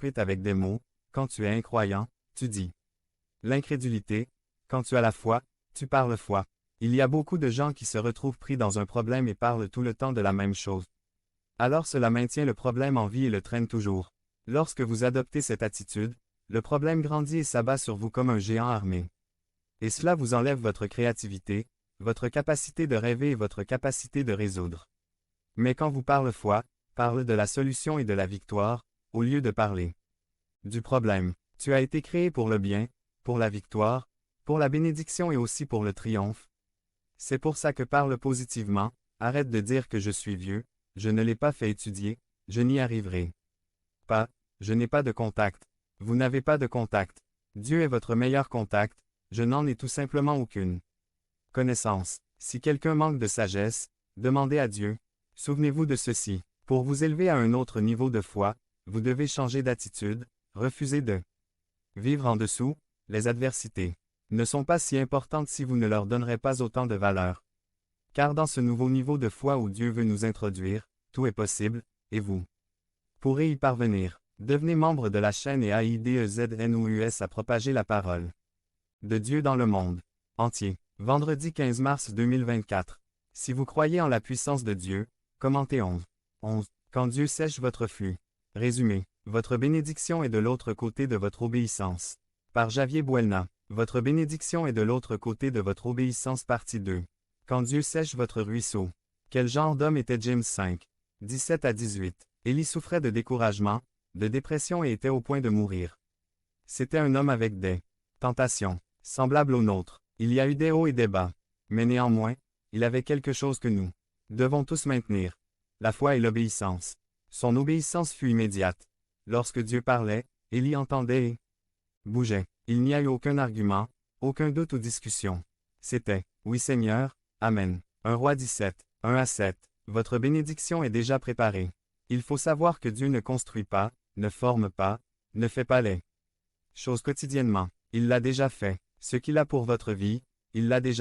construite avec des mots, quand tu es incroyant, tu dis. L'incrédulité, quand tu as la foi, tu parles foi. Il y a beaucoup de gens qui se retrouvent pris dans un problème et parlent tout le temps de la même chose. Alors cela maintient le problème en vie et le traîne toujours. Lorsque vous adoptez cette attitude, le problème grandit et s'abat sur vous comme un géant armé. Et cela vous enlève votre créativité, votre capacité de rêver et votre capacité de résoudre. Mais quand vous parlez foi, parle de la solution et de la victoire, au lieu de parler du problème. Tu as été créé pour le bien, pour la victoire, pour la bénédiction et aussi pour le triomphe. C'est pour ça que parle positivement, arrête de dire que je suis vieux, je ne l'ai pas fait étudier, je n'y arriverai pas, je n'ai pas de contact. Vous n'avez pas de contact. Dieu est votre meilleur contact, je n'en ai tout simplement aucune connaissance. Si quelqu'un manque de sagesse, demandez à Dieu. Souvenez-vous de ceci. Pour vous élever à un autre niveau de foi, vous devez changer d'attitude, refuser de vivre en dessous. Les adversités ne sont pas si importantes si vous ne leur donnerez pas autant de valeur. Car dans ce nouveau niveau de foi où Dieu veut nous introduire, tout est possible, et vous pourrez y parvenir. Devenez membre de la chaîne et AIDEZNOUS à propager la parole de Dieu dans le monde entier. Vendredi 15 mars 2024. Si vous croyez en la puissance de Dieu, commentez 11. Quand Dieu sèche votre flux. Résumé. Votre bénédiction est de l'autre côté de votre obéissance. Par Javier Buelna. Votre bénédiction est de l'autre côté de votre obéissance partie 2. Quand Dieu sèche votre ruisseau. Quel genre d'homme était James 5, 17 à 18. Élie souffrait de découragement, de dépression et était au point de mourir. C'était un homme avec des tentations, semblables aux nôtres. Il y a eu des hauts et des bas. Mais néanmoins, il avait quelque chose que nous devons tous maintenir. La foi et l'obéissance. Son obéissance fut immédiate. Lorsque Dieu parlait, Élie entendait et bougeait. Il n'y a eu aucun argument, aucun doute ou discussion. C'était « Oui Seigneur, Amen ». 1 Roi 17, 1 à 7. Votre bénédiction est déjà préparée. Il faut savoir que Dieu ne construit pas, ne forme pas, ne fait pas les choses quotidiennement. Il l'a déjà fait. Ce qu'il a pour votre vie, il l'a déjà